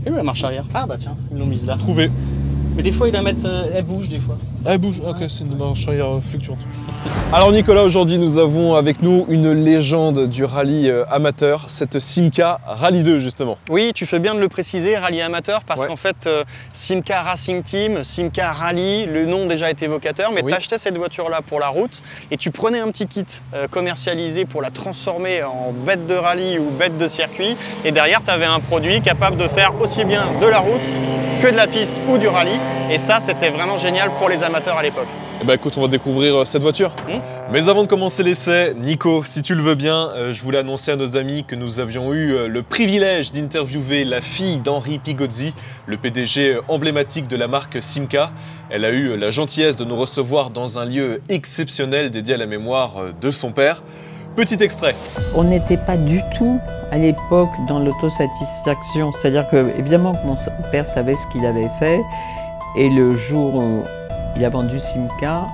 Et où la marche arrière? Ah bah tiens, ils l'ont mise là. Trouvé. Mais des fois ils la mettent, elle bouge des fois. Elle bouge, ok, c'est une marche arrière fluctuante. Alors Nicolas, aujourd'hui nous avons avec nous une légende du rallye amateur, cette Simca Rally 2 justement. Oui, tu fais bien de le préciser, rallye amateur, parce Ouais. qu'en fait, Simca Racing Team, Simca Rally, le nom déjà est évocateur, mais Oui. tu achetais cette voiture-là pour la route et tu prenais un petit kit commercialisé pour la transformer en bête de rallye ou bête de circuit, et derrière tu avais un produit capable de faire aussi bien de la route que de la piste ou du rallye, et ça c'était vraiment génial pour les amateurs à l'époque. Eh ben écoute, on va découvrir cette voiture. Mais avant de commencer l'essai, Nico, si tu le veux bien, je voulais annoncer à nos amis que nous avions eu le privilège d'interviewer la fille d'Henri Pigozzi, le PDG emblématique de la marque Simca. Elle a eu la gentillesse de nous recevoir dans un lieu exceptionnel dédié à la mémoire de son père. Petit extrait. On n'était pas du tout à l'époque dans l'autosatisfaction, c'est-à-dire que évidemment que mon père savait ce qu'il avait fait, et le jour où il a vendu Simca,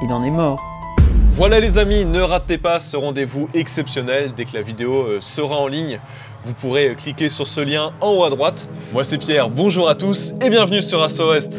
il en est mort. Voilà les amis, ne ratez pas ce rendez-vous exceptionnel. Dès que la vidéo sera en ligne, vous pourrez cliquer sur ce lien en haut à droite. Moi c'est Pierre, bonjour à tous et bienvenue sur Assaut Est.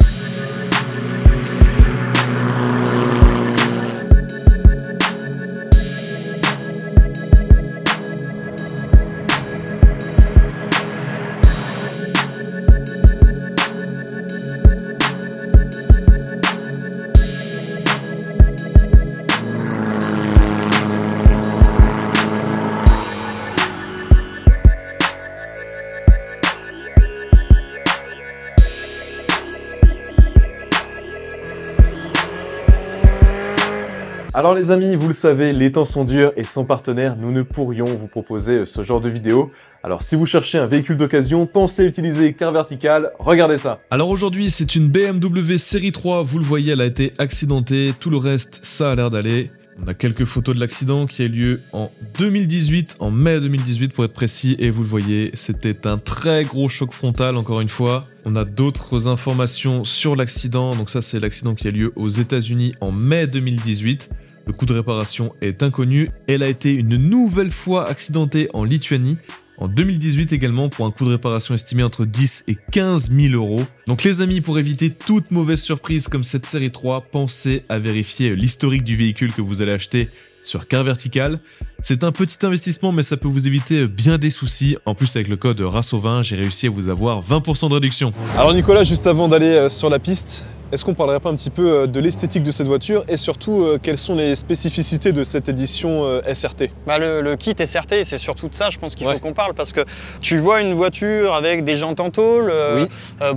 Alors les amis, vous le savez, les temps sont durs et sans partenaire, nous ne pourrions vous proposer ce genre de vidéo. Alors si vous cherchez un véhicule d'occasion, pensez à utiliser Car Vertical, regardez ça. Alors aujourd'hui, c'est une BMW série 3, vous le voyez, elle a été accidentée, tout le reste, ça a l'air d'aller. On a quelques photos de l'accident qui a eu lieu en 2018, en mai 2018 pour être précis, et vous le voyez, c'était un très gros choc frontal encore une fois. On a d'autres informations sur l'accident, donc ça c'est l'accident qui a lieu aux États-Unis en mai 2018. Le coût de réparation est inconnu. Elle a été une nouvelle fois accidentée en Lituanie en 2018 également pour un coût de réparation estimé entre 10 et 15 000 euros. Donc les amis, pour éviter toute mauvaise surprise comme cette série 3, pensez à vérifier l'historique du véhicule que vous allez acheter sur Car Vertical. C'est un petit investissement mais ça peut vous éviter bien des soucis. En plus avec le code RASSO20, j'ai réussi à vous avoir 20% de réduction. Alors Nicolas, juste avant d'aller sur la piste, est-ce qu'on parlerait pas un petit peu de l'esthétique de cette voiture et surtout quelles sont les spécificités de cette édition SRT? Bah le kit SRT, c'est surtout de ça, je pense qu'il faut qu'on parle, parce que tu vois une voiture avec des jantes en tôle,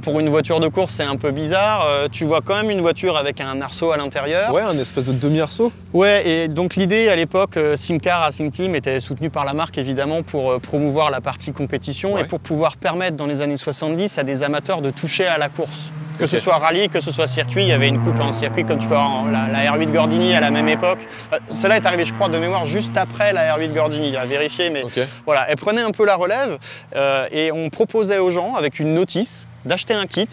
pour une voiture de course c'est un peu bizarre, tu vois quand même une voiture avec un arceau à l'intérieur. Ouais, un espèce de demi-arceau. Ouais, et donc l'idée à l'époque, Simca Racing Team était soutenu par la marque évidemment pour promouvoir la partie compétition et pour pouvoir permettre dans les années 70 à des amateurs de toucher à la course. Que ce soit rallye, que ce soit circuit, il y avait une coupe en circuit comme tu peux avoir la R8 Gordini à la même époque. Celle-là est arrivée, je crois, de mémoire juste après la R8 Gordini, à vérifier, mais voilà, elle prenait un peu la relève et on proposait aux gens, avec une notice, d'acheter un kit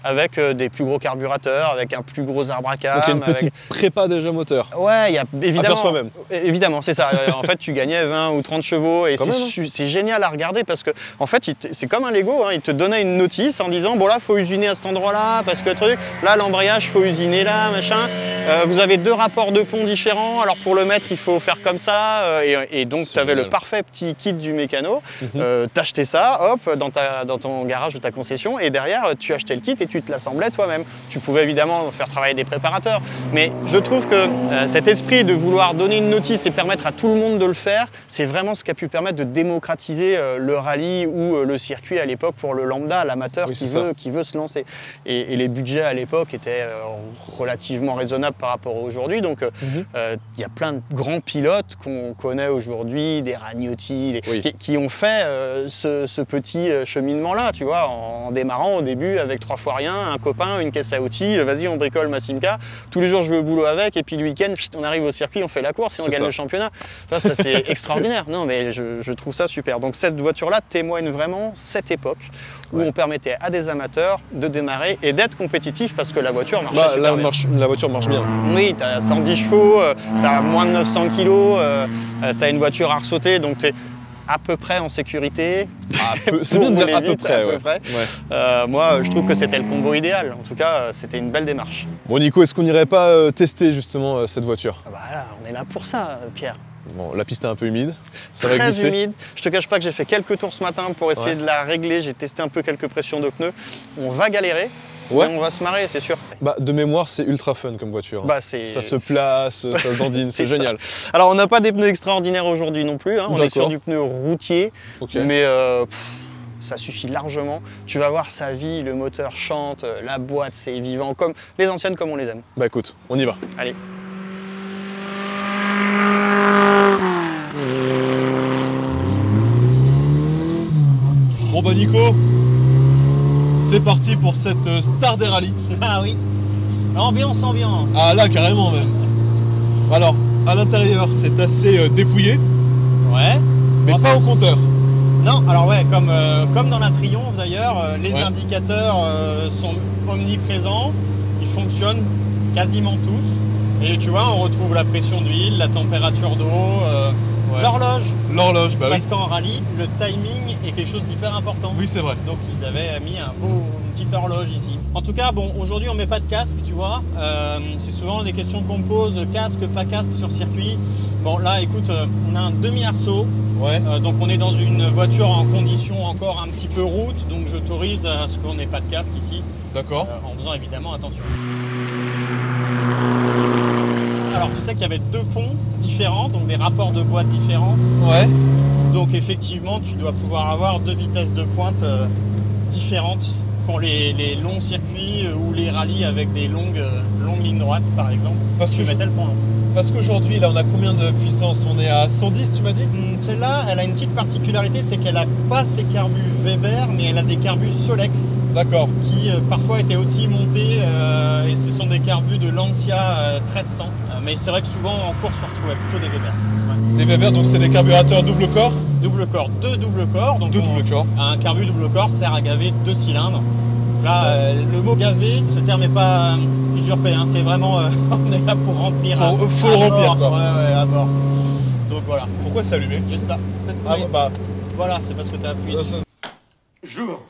avec des plus gros carburateurs, avec un plus gros arbre à cam. Donc il y a une petite prépa déjà moteur. Ouais, il y a évidemment. À faire soi-même. Évidemment, c'est ça. En fait, tu gagnais 20 ou 30 chevaux et c'est génial à regarder parce que, en fait, c'est comme un Lego. Hein, il te donnait une notice en disant bon là, faut usiner à cet endroit-là parce que truc. Là, l'embrayage, faut usiner là, machin. Vous avez deux rapports de pont différents. Alors pour le mettre, il faut faire comme ça. Et donc, tu avais le parfait petit kit du mécano. T'achetais ça, hop, dans ton garage de ta concession, et derrière, tu achetais le kit et tu te l'assemblais toi-même. Tu pouvais évidemment faire travailler des préparateurs, mais je trouve que cet esprit de vouloir donner une notice et permettre à tout le monde de le faire, c'est vraiment ce qui a pu permettre de démocratiser le rallye ou le circuit à l'époque pour le lambda, l'amateur qui veut se lancer. Et les budgets à l'époque étaient relativement raisonnables par rapport à aujourd'hui, donc il y a plein de grands pilotes qu'on connaît aujourd'hui, des Ragnotti, qui ont fait ce petit cheminement-là, tu vois, en démarrant au début avec 3 fois rien, un copain, une caisse à outils, vas-y on bricole ma Simca, tous les jours je vais au boulot avec, et puis le week-end on arrive au circuit, on fait la course et on gagne le championnat. Ça c'est extraordinaire, non mais je trouve ça super. Donc cette voiture-là témoigne vraiment cette époque où on permettait à des amateurs de démarrer et d'être compétitifs parce que la voiture marchait super bien. La voiture marche bien. Oui, tu as 110 chevaux, tu as moins de 900 kg, tu as une voiture à ressauter, donc à peu près en sécurité. C'est bien de dire à peu près. Moi, je trouve que c'était le combo idéal. En tout cas, c'était une belle démarche. Bon, Nico, est-ce qu'on n'irait pas tester justement cette voiture? Bah là, on est là pour ça, Pierre. Bon, la piste est un peu humide, ça va Très glisser. humide. Je te cache pas que j'ai fait quelques tours ce matin pour essayer de la régler. J'ai testé un peu quelques pressions de pneus. On va galérer, mais on va se marrer, c'est sûr. Bah, de mémoire, c'est ultra fun comme voiture. Bah, ça se place, ça se dandine, c'est génial. Alors, on n'a pas des pneus extraordinaires aujourd'hui non plus. Hein. On est sur du pneu routier, mais ça suffit largement. Tu vas voir sa vie, le moteur chante, la boîte, c'est vivant, comme les anciennes, comme on les aime. Bah écoute, on y va. Allez. Bon bah Nico, c'est parti pour cette star des rallyes. Ah oui, ambiance. Ah là carrément même. Alors, à l'intérieur c'est assez dépouillé. Ouais. Mais pas au compteur. Non, alors ouais, comme dans la Triomphe d'ailleurs, les indicateurs sont omniprésents, ils fonctionnent quasiment tous. Et tu vois, on retrouve la pression d'huile, la température d'eau, l'horloge. L'horloge, bah oui. Parce qu'en rallye, le timing est quelque chose d'hyper important. Oui, c'est vrai. Donc ils avaient mis une petite horloge ici. En tout cas, bon, aujourd'hui on met pas de casque, tu vois. C'est souvent des questions qu'on me pose, casque, pas casque sur circuit. Bon là, écoute, on a un demi-arceau. Ouais. Donc on est dans une voiture en condition encore un petit peu route, donc j'autorise à ce qu'on n'ait pas de casque ici. D'accord. En faisant évidemment attention. Alors tu sais qu'il y avait deux ponts différents, donc des rapports de boîte différents. Ouais. Donc effectivement tu dois pouvoir avoir deux vitesses de pointe différentes pour les longs circuits ou les rallyes avec des longues lignes droites par exemple. Parce que tu mettais le point. Parce qu'aujourd'hui, là, on a combien de puissance? On est à 110, tu m'as dit? Celle-là, elle a une petite particularité, c'est qu'elle n'a pas ses carbus Weber, mais elle a des carbus Solex. D'accord. Qui parfois étaient aussi montés, et ce sont des carbus de Lancia 1300. Mais c'est vrai que souvent, en course, on retrouvait plutôt des Weber. Ouais. Des Weber, donc c'est des carburateur double corps? Double corps, deux double corps. Donc double corps. Un carbu double corps sert à gaver 2 cylindres. Là, le mot gaver, ce terme n'est pas usurpé, hein, c'est vraiment, on est là pour remplir. Faut le remplir, quoi. Ouais, à bord. Donc voilà. Pourquoi c'est allumé? Je sais pas. Peut-être voilà, c'est parce que tu as appuyé dessus. Jour.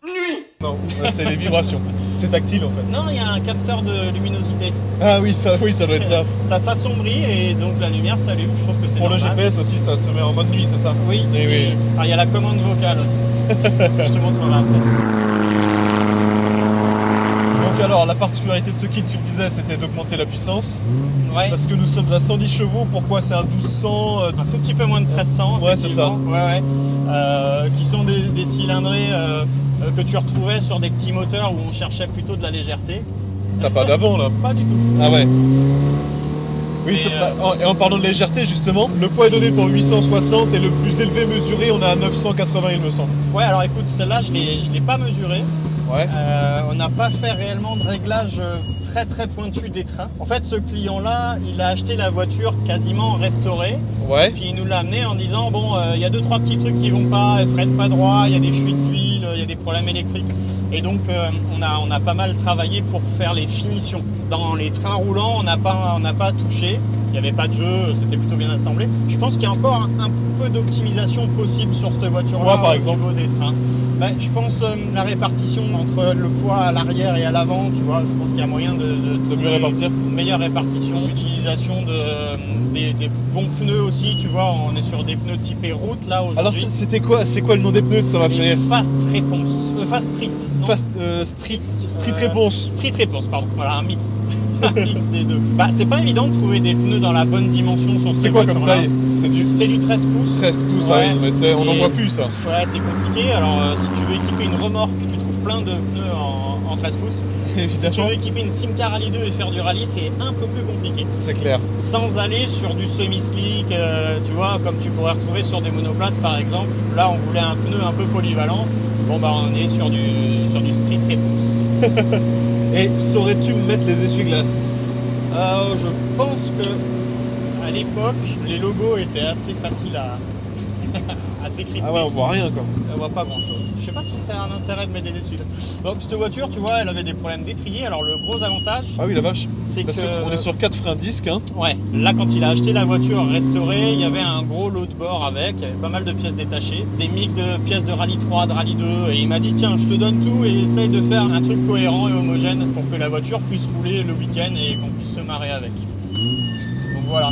Nuit. Non, c'est les vibrations. C'est tactile en fait. Non, il y a un capteur de luminosité. Ah oui, ça doit être ça. Ça s'assombrit et donc la lumière s'allume. Je trouve que c'est pour normal. le GPS aussi, ça se met en mode nuit, c'est ça? Oui. Et oui. Alors il y a la commande vocale aussi. Je te montrerai après. Donc alors, la particularité de ce kit, tu le disais, c'était d'augmenter la puissance. Ouais. Parce que nous sommes à 110 chevaux. Pourquoi? C'est un 1200 un tout petit peu moins de 1300. Ouais, c'est ça. Ouais. Qui sont des cylindrés que tu retrouvais sur des petits moteurs où on cherchait plutôt de la légèreté. T'as pas d'avant là? Pas du tout. Ah ouais. Oui, et en parlant de légèreté, justement, le poids est donné pour 860 et le plus élevé mesuré, on est à 980, il me semble. Ouais, alors écoute, celle-là, je l'ai pas mesurée. Ouais. On n'a pas fait réellement de réglage très pointu des trains. En fait, ce client-là, il a acheté la voiture quasiment restaurée. Ouais. Puis il nous l'a amené en disant, bon, il y a 2-3 petits trucs qui vont pas, elle freine pas droit, il y a des fuites d'huile, il y a des problèmes électriques. Et donc, on a pas mal travaillé pour faire les finitions. Dans les trains roulants, on n'a pas touché. Il n'y avait pas de jeu, c'était plutôt bien assemblé. Je pense qu'il y a encore un peu d'optimisation possible sur cette voiture-là par exemple, au niveau des trains. Ben, je pense la répartition entre le poids à l'arrière et à l'avant, tu vois, je pense qu'il y a moyen de mieux répartir. Une meilleure répartition, utilisation des bons pneus aussi, tu vois, on est sur des pneus typés route là aujourd'hui. Alors c'était quoi? C'est quoi le nom des pneus? Ça m'a fait Fast Response. Fast Street. Street Response. Street Response, pardon. Voilà, un mix. Un mix des deux. Bah, c'est pas évident de trouver des pneus dans la bonne dimension sur ces C'est quoi comme voitures-là. taille? C'est du 13 pouces. 13 pouces, Ouais. oui, mais on n'en voit plus ça. Ouais, c'est compliqué. Alors, si tu veux équiper une remorque, tu trouves plein de pneus en 13 pouces. Si tu veux équiper une Simca Rally 2 et faire du rallye, c'est un peu plus compliqué. C'est clair. Sans aller sur du semi-slick, tu vois, comme tu pourrais retrouver sur des monoplaces par exemple. Là, on voulait un pneu un peu polyvalent. Bon, bah, on est sur du Street Response. Et saurais-tu me mettre les essuie-glaces? Je pense que à l'époque, les logos étaient assez faciles à décrypter. Ah ouais, on voit rien quoi. On voit pas grand chose. Je sais pas si c'est un intérêt de mettre des essuies. Donc cette voiture, tu vois, elle avait des problèmes d'étrier. Alors le gros avantage, Ah oui, la vache. c'est Parce que... qu'on est sur 4 freins disques, hein. Ouais, là quand il a acheté la voiture restaurée, il y avait un gros lot de bord avec, il y avait pas mal de pièces détachées, des mix de pièces de Rallye 3, de Rallye 2, et il m'a dit tiens, je te donne tout et essaye de faire un truc cohérent et homogène pour que la voiture puisse rouler le week-end et qu'on puisse se marrer avec. Donc voilà.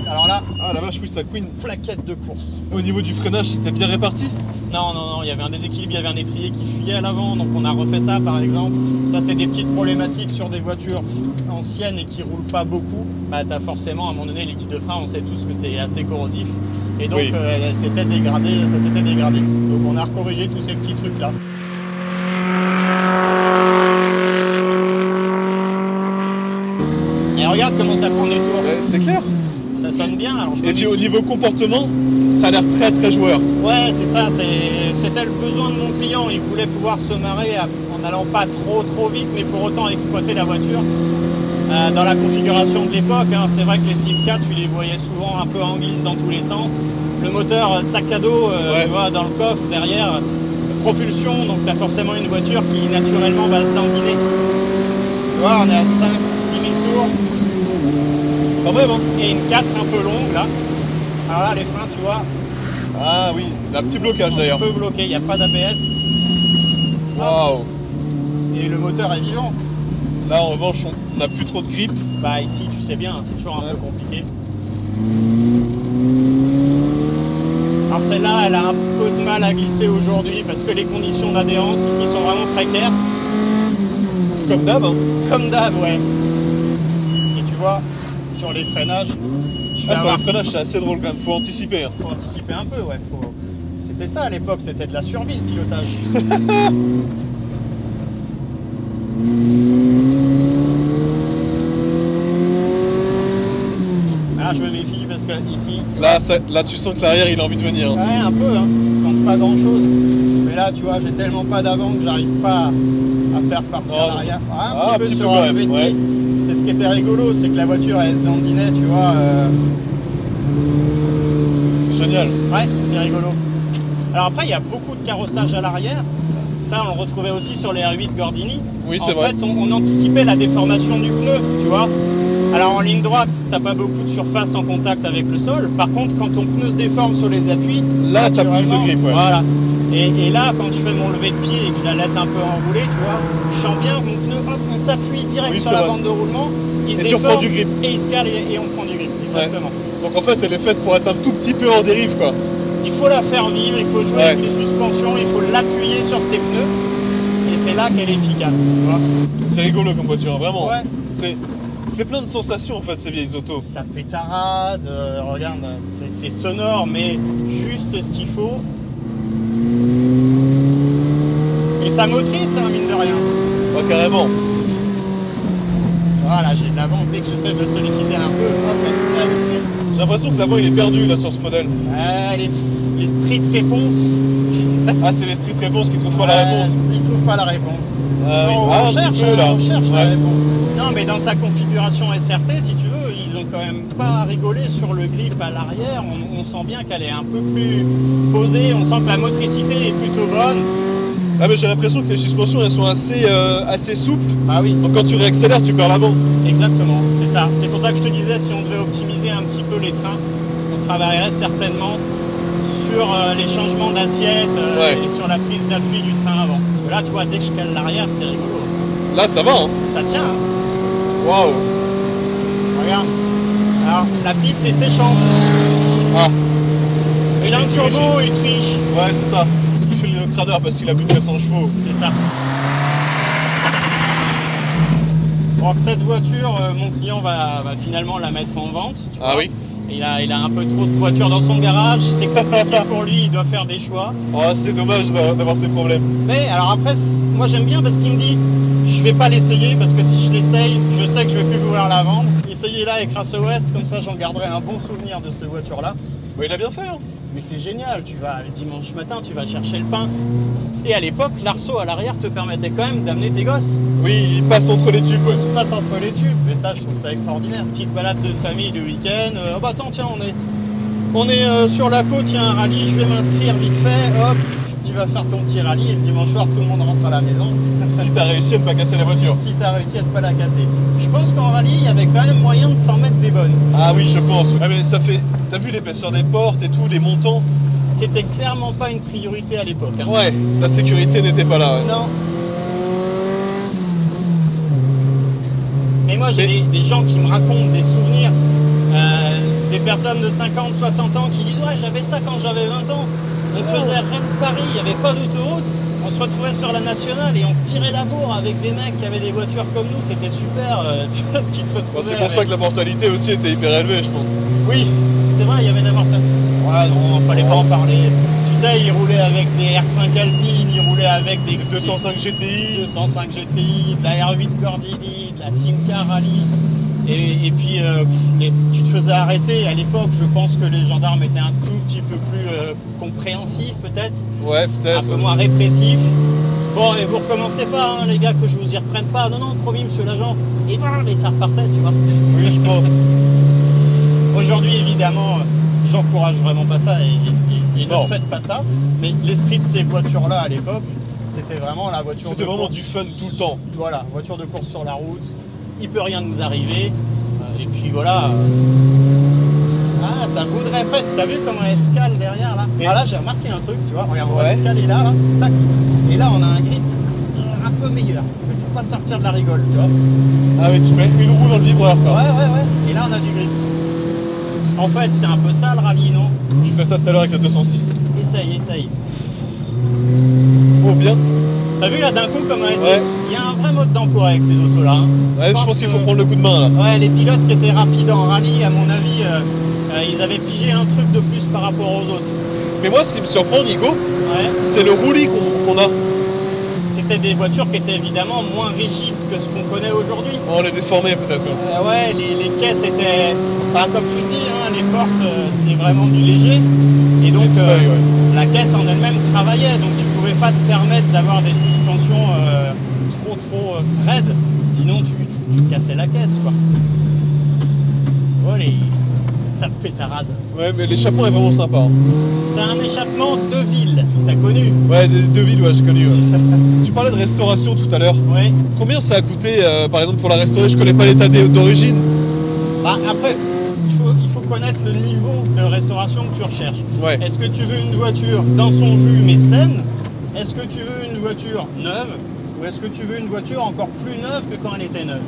Alors là, Ah la vache, oui, ça couine. plaquette de course. Au niveau du freinage, c'était bien réparti. Non, il y avait un déséquilibre, il y avait un étrier qui fuyait à l'avant, donc on a refait ça par exemple. Ça c'est des petites problématiques sur des voitures anciennes et qui roulent pas beaucoup. Bah t'as forcément à un moment donné l'équipe de frein, on sait tous que c'est assez corrosif. Et donc Oui. elle s'était dégradée, ça s'était dégradé. Donc on a recorrigé tous ces petits trucs là. Et regarde comment ça prend des tours. C'est clair. Ça sonne bien. Alors je me Et puis méfie. au niveau comportement, ça a l'air très très joueur. Ouais, c'est ça, c'était le besoin de mon client. Il voulait pouvoir se marrer en n'allant pas trop vite, mais pour autant exploiter la voiture. Dans la configuration de l'époque, hein, c'est vrai que les Simca, tu les voyais souvent un peu en glisse dans tous les sens. Le moteur sac à dos, Ouais. tu vois, dans le coffre, derrière, propulsion, donc tu as forcément une voiture qui naturellement va se dandiner. Tu vois, on est à 5-6 000 tours. Quand même, hein. Et une 4 un peu longue là. Alors là, les freins, tu vois, Ah oui, il y a un petit blocage d'ailleurs. un peu bloqué, il n'y a pas d'ABS. Waouh. Et le moteur est vivant. Là en revanche, on n'a plus trop de grippe. Bah ici, tu sais bien, c'est toujours un peu compliqué. Alors celle-là, elle a un peu de mal à glisser aujourd'hui parce que les conditions d'adhérence ici sont vraiment précaires. Comme d'hab, hein. Comme d'hab, ouais. Et tu vois, sur les freinages, je vais Ah, sur avoir- les freinages, c'est assez drôle quand même. Faut anticiper. Hein. Faut anticiper un peu, ouais. C'était ça à l'époque, c'était de la survie, le pilotage. Ah, je me méfie parce que ici, Là, tu sens que l'arrière, il a envie de venir. Hein. ouais, un peu, hein. Tente pas grand chose. Mais là, tu vois, j'ai tellement pas d'avant que j'arrive pas à faire partir Oh. l'arrière. Ouais, Ah, un petit peu sur quand un même, levé de ouais. pied. C'est ce qui était rigolo, c'est que la voiture, elle se dandinait, tu vois. C'est génial. Ouais, c'est rigolo. Alors après, il y a beaucoup de carrossage à l'arrière. Ça, on le retrouvait aussi sur les R8 Gordini. Oui, c'est En vrai. fait, on anticipait la déformation du pneu, tu vois. Alors en ligne droite, t'as pas beaucoup de surface en contact avec le sol. Par contre, quand ton pneu se déforme sur les appuis, Là, t'as plus de naturellement, grip, ouais. Voilà. Et là, quand je fais mon lever de pied et que je la laisse un peu enrouler, tu vois, je sens bien que mon pneu, hop, on s'appuie direct Oui, sur c'est la vrai. bande de roulement. Il se Et tu déforme, reprends du grip. Et il se cale et on prend du grip. Exactement. Donc en fait, elle est faite pour être un tout petit peu en dérive, quoi. Il faut la faire vivre, il faut jouer Ouais. avec les suspensions, il faut l'appuyer sur ses pneus. Et c'est là qu'elle est efficace, tu vois. C'est rigolo comme voiture, hein, vraiment. Ouais. C'est plein de sensations en fait, ces vieilles autos. Ça pétarade, regarde, c'est sonore, mais juste ce qu'il faut. Et ça motrice, hein, mine de rien. Ouais, carrément. Voilà, j'ai de l'avant, dès que j'essaie de solliciter un peu, hop, elle se met à glisser. J'ai l'impression que l'avant il est perdu là sur ce modèle. Les street réponses. Ah, c'est les street réponses qui trouvent pas la réponse. Ils trouvent pas la réponse. Ah, oui. On Ah, un cherche, petit peu là. on cherche la Ouais. réponse. Non, mais dans sa configuration SRT, si tu veux, ils ont quand même pas rigolé sur le grip à l'arrière. On sent bien qu'elle est un peu plus posée. On sent que la motricité est plutôt bonne. Ah, mais j'ai l'impression que les suspensions elles sont assez souples. Ah oui, Donc quand tu réaccélères, tu perds l'avant. exactement. C'est ça. C'est pour ça que je te disais, si on devait optimiser un petit peu les trains, on travaillerait certainement sur les changements d'assiette Ouais. et sur la prise d'appui du train avant. Parce que là, tu vois, dès que je cale l'arrière, c'est rigolo. Là, ça va, hein. Ça tient, hein. Waouh. Regarde. Alors, la piste est séchante. Ah, Il a un Il turbo, triche. il triche. ouais, c'est ça. Il fait le crâneur parce qu'il a plus de 400 chevaux. C'est ça. Bon, que cette voiture, mon client va finalement la mettre en vente. Tu Ah vois. oui. Il a un peu trop de voitures dans son garage. C'est compliqué pour lui, il doit faire des choix. Oh, c'est dommage d'avoir ces problèmes. Mais alors après, moi j'aime bien parce qu'il me dit je vais pas l'essayer parce que si je l'essaye, je sais que je vais plus pouvoir la vendre. Essayez-la avec Race West, comme ça j'en garderai un bon souvenir de cette voiture-là. Bah, il a bien fait, hein. Mais c'est génial, tu vas le dimanche matin, tu vas chercher le pain. Et à l'époque, l'arceau à l'arrière te permettait quand même d'amener tes gosses. Oui, il passe entre les tubes, ouais. Il passe entre les tubes. Et ça, je trouve ça extraordinaire. Petite balade de famille le week-end. Oh bah attends, tiens, On est sur la côte, il y a un rallye, je vais m'inscrire vite fait, hop, tu vas faire ton petit rallye et le dimanche soir tout le monde rentre à la maison. Si t'as réussi à ne pas casser la voiture. Si t'as réussi à ne pas la casser. Je pense qu'en rallye, il y avait quand même moyen de s'en mettre des bonnes. Ah oui, je pense. Ah, mais ça fait... T'as vu l'épaisseur des portes et tout, les montants? C'était clairement pas une priorité à l'époque. Hein. Ouais, la sécurité n'était pas là. Ouais. Non. Mais moi, j'ai des gens qui me racontent des souvenirs, des personnes de 50, 60 ans qui disent « Ouais, j'avais ça quand j'avais 20 ans. On faisait Rennes-Paris, il n'y avait pas d'autoroute. On se retrouvait sur la nationale et on se tirait la bourre avec des mecs qui avaient des voitures comme nous. C'était super. Tu te retrouvais. C'est pour ça que la mortalité aussi était hyper élevée, je pense. Oui, c'est vrai, il y avait de la mortalité. Ouais, non, fallait pas en parler. Tu sais, ils roulaient avec des R5 Alpine, ils roulaient avec des 205 GTI, 205 GTI, de la R8 Gordini, de la Simca Rally. Et puis, tu te faisais arrêter. À l'époque, je pense que les gendarmes étaient un tout petit peu plus compréhensifs, peut-être. Ouais, peut-être. Un peu moins répressifs. Bon, et vous recommencez pas, hein, les gars, que je vous y reprenne pas. Non, non, promis, monsieur l'agent. Et ben, mais ça repartait, tu vois. Oui, je pense. Aujourd'hui, évidemment, j'encourage vraiment pas ça et ne faites pas ça. Mais l'esprit de ces voitures-là, à l'époque, c'était vraiment la voiture de course. C'était vraiment du fun tout le temps. Voilà, voiture de course sur la route. Il peut rien nous arriver. Et puis voilà. Ah, ça voudrait presque. T'as vu comment elle escale derrière là? Ah là, j'ai remarqué un truc, tu vois. Regarde, on va escaler là, tac. Et là, on a un grip un peu meilleur. Mais faut pas sortir de la rigole, tu vois. Ah oui, tu mets une roue dans le vibreur, quoi. Ouais. Et là, on a du grip. En fait, c'est un peu ça le rallye, non? Je fais ça tout à l'heure avec la 206. Essaye. Oh, bien. T'as vu là d'un coup comment elle Il y a un vrai mode d'emploi avec ces autos-là. Hein. Ouais, je pense qu'il faut prendre le coup de main là. Ouais, les pilotes qui étaient rapides en rallye, à mon avis, ils avaient pigé un truc de plus par rapport aux autres. Mais moi, ce qui me surprend, Nico, c'est le roulis qu'on a. C'était des voitures qui étaient évidemment moins rigides que ce qu'on connaît aujourd'hui. On les déformait peut-être. Ouais, les caisses étaient... Enfin, comme tu le dis, hein, les portes, c'est vraiment du léger. Et donc, la caisse en elle-même travaillait. Donc, tu pouvais pas te permettre d'avoir des suspensions trop raides. Sinon, tu cassais la caisse, quoi. Oh, ça pétarade. Ouais, mais l'échappement est vraiment sympa. Hein. C'est un échappement de ville, t'as connu? Ouais, de ville, ouais, j'ai connu. Tu parlais de restauration tout à l'heure. Oui. Combien ça a coûté, par exemple, pour la restaurer? Je connais pas l'état d'origine. Bah, après, il faut connaître le niveau de restauration que tu recherches. Ouais. Est-ce que tu veux une voiture dans son jus mais saine? Est-ce que tu veux une voiture neuve? Ou est-ce que tu veux une voiture encore plus neuve que quand elle était neuve?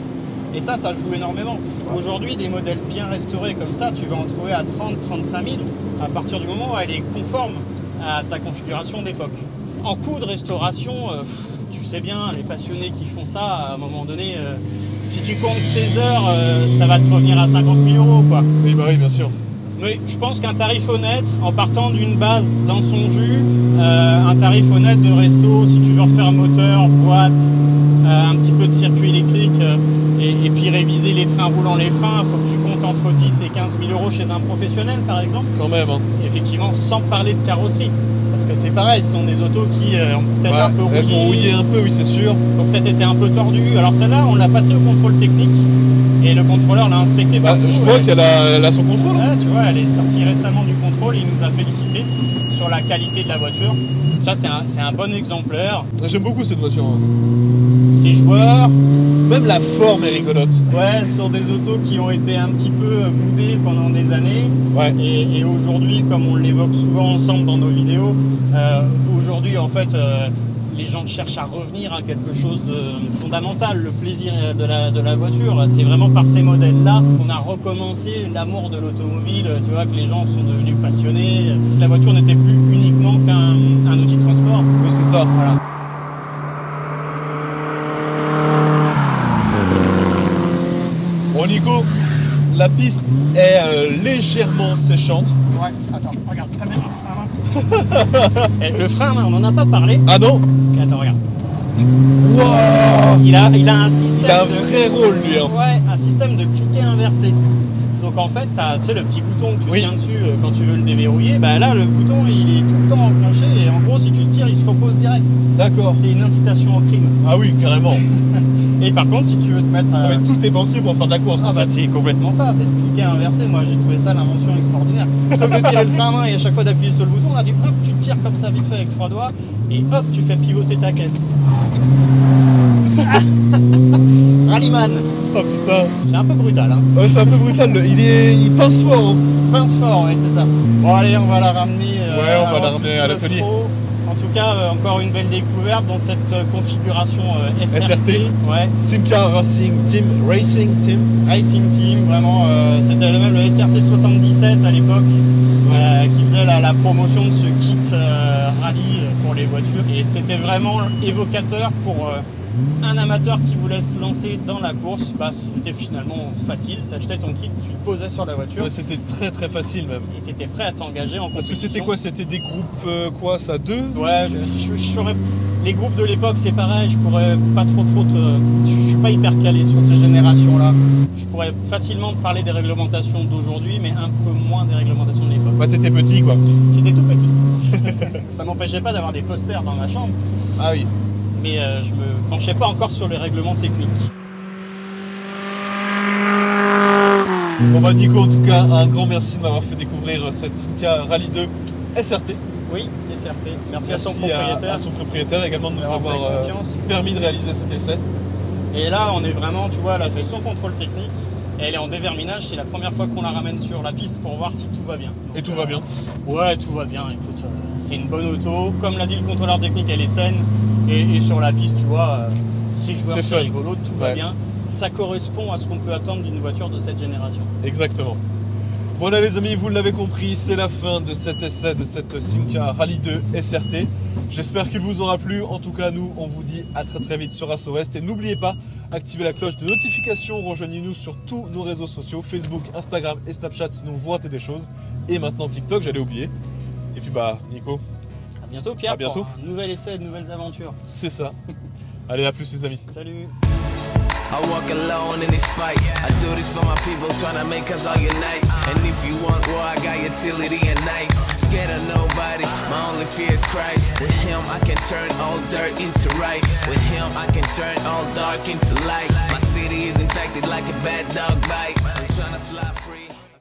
Et ça joue énormément. Aujourd'hui, des modèles bien restaurés comme ça, tu vas en trouver à 30-35 000 à partir du moment où elle est conforme à sa configuration d'époque. En coût de restauration, tu sais bien, les passionnés qui font ça, à un moment donné, si tu comptes tes heures, ça va te revenir à 50 000 €, quoi. Oui, bah oui, bien sûr. Mais je pense qu'un tarif honnête, en partant d'une base dans son jus, un tarif honnête de resto, si tu veux refaire moteur, boîte, un petit peu de circuit électrique, et puis réviser les trains roulants, les freins, il faut que tu comptes entre 10 et 15 000 € chez un professionnel, par exemple. Quand même, hein. Effectivement, sans parler de carrosserie. Parce que c'est pareil, ce sont des autos qui ont peut-être un peu rouillé. Elles ont rouillé un peu, oui, c'est sûr. Donc peut-être été un peu tordues. Alors celle-là, on l'a passée au contrôle technique. Et le contrôleur l'a inspecté partout. Je vois qu'elle a son contrôle. Ouais, tu vois, elle est sortie récemment du contrôle. Il nous a félicité sur la qualité de la voiture. Ça, c'est un bon exemplaire. J'aime beaucoup cette voiture. Hein. C'est joueur. Même la forme est rigolote. Ouais, ce sont des autos qui ont été un petit peu boudées pendant des années. Ouais. Et aujourd'hui, comme on l'évoque souvent ensemble dans nos vidéos, aujourd'hui, en fait, les gens cherchent à revenir à quelque chose de fondamental, le plaisir de la voiture. C'est vraiment par ces modèles-là qu'on a recommencé l'amour de l'automobile, tu vois, que les gens sont devenus passionnés. La voiture n'était plus uniquement qu'un outil de transport. Oui, c'est ça. Voilà. Bon, Nico, la piste est légèrement séchante. Ouais, attends, regarde, t'as même un frein à main. Et le frein à main, on n'en a pas parlé. Ah non? Attends, regarde. Wow. Il a un système. Il a un vrai rôle, lui. Hein. Ouais, un système de cliquet inversé. Donc en fait, tu sais, le petit bouton que tu tiens dessus quand tu veux le déverrouiller, bah là, le bouton, il est tout le temps enclenché et en gros, si tu le tires, il se repose direct. D'accord. C'est une incitation au crime. Ah oui, carrément. Et par contre, si tu veux te mettre à... Tout est pensé pour faire de la course. Ah bah c'est complètement ça, c'est le piquet inversé. Moi j'ai trouvé ça l'invention extraordinaire. Plutôt que de tirer le frein à main et à chaque fois d'appuyer sur le bouton, là tu tires comme ça vite fait avec 3 doigts et hop tu fais pivoter ta caisse. Rallyman. Oh putain. C'est un peu brutal hein. Ouais, c'est un peu brutal, il pince fort. Hein. Pince fort, oui c'est ça. Bon allez, on va la ramener on va la ramener à l'atelier. En tout cas, encore une belle découverte dans cette configuration SRT. Ouais. Simca Racing Team. Racing Team, vraiment. C'était même le SRT 77 à l'époque qui faisait la promotion de ce kit rallye pour les voitures. Et c'était vraiment évocateur pour un amateur qui voulait se lancer dans la course. Bah, c'était finalement facile. Tu achetais ton kit, tu le posais sur la voiture. Ouais, c'était très très facile même. Et tu étais prêt à t'engager en compétition. Parce que c'était quoi? C'était des groupes ça 2? Ouais, je saurais. Les groupes de l'époque, c'est pareil, je pourrais pas trop je suis pas hyper calé sur ces générations-là. Je pourrais facilement parler des réglementations d'aujourd'hui, mais un peu moins des réglementations de l'époque. Bah t'étais petit quoi. J'étais tout petit. Ça m'empêchait pas d'avoir des posters dans ma chambre. Ah oui. Mais je me penchais pas encore sur les règlements techniques. Bon bah Nico, en tout cas, un grand merci de m'avoir fait découvrir cette Simca Rally 2 SRT. Oui, SRT. Merci à son propriétaire. À son propriétaire également de nous avoir permis de réaliser cet essai. Et là, on est vraiment, tu vois, elle a fait son contrôle technique. Et elle est en déverminage, c'est la première fois qu'on la ramène sur la piste pour voir si tout va bien. Et tout va bien? Ouais, tout va bien, écoute, c'est une bonne auto. Comme l'a dit le contrôleur technique, elle est saine. Et sur la piste, tu vois, c'est joueur, c'est rigolo, tout va bien. Ça correspond à ce qu'on peut attendre d'une voiture de cette génération. Exactement. Voilà les amis, vous l'avez compris, c'est la fin de cet essai de cette Simca Rally 2 SRT. J'espère qu'il vous aura plu. En tout cas, nous, on vous dit à très vite sur Asso West. Et n'oubliez pas, activez la cloche de notification. Rejoignez-nous sur tous nos réseaux sociaux, Facebook, Instagram et Snapchat, sinon vous ratez des choses. Et maintenant TikTok, j'allais oublier. Et puis bah, Nico. À bientôt Pierre, à bientôt. Pour un nouvel essai et de nouvelles aventures. C'est ça. Allez, à plus les amis. Salut. I walk alone in this fight. I do this for my people, trying to make us all unite. And if you want war, I got utility and nights. Scared of nobody, my only fear is Christ. With him, I can turn all dirt into rice. With him, I can turn all dark into light.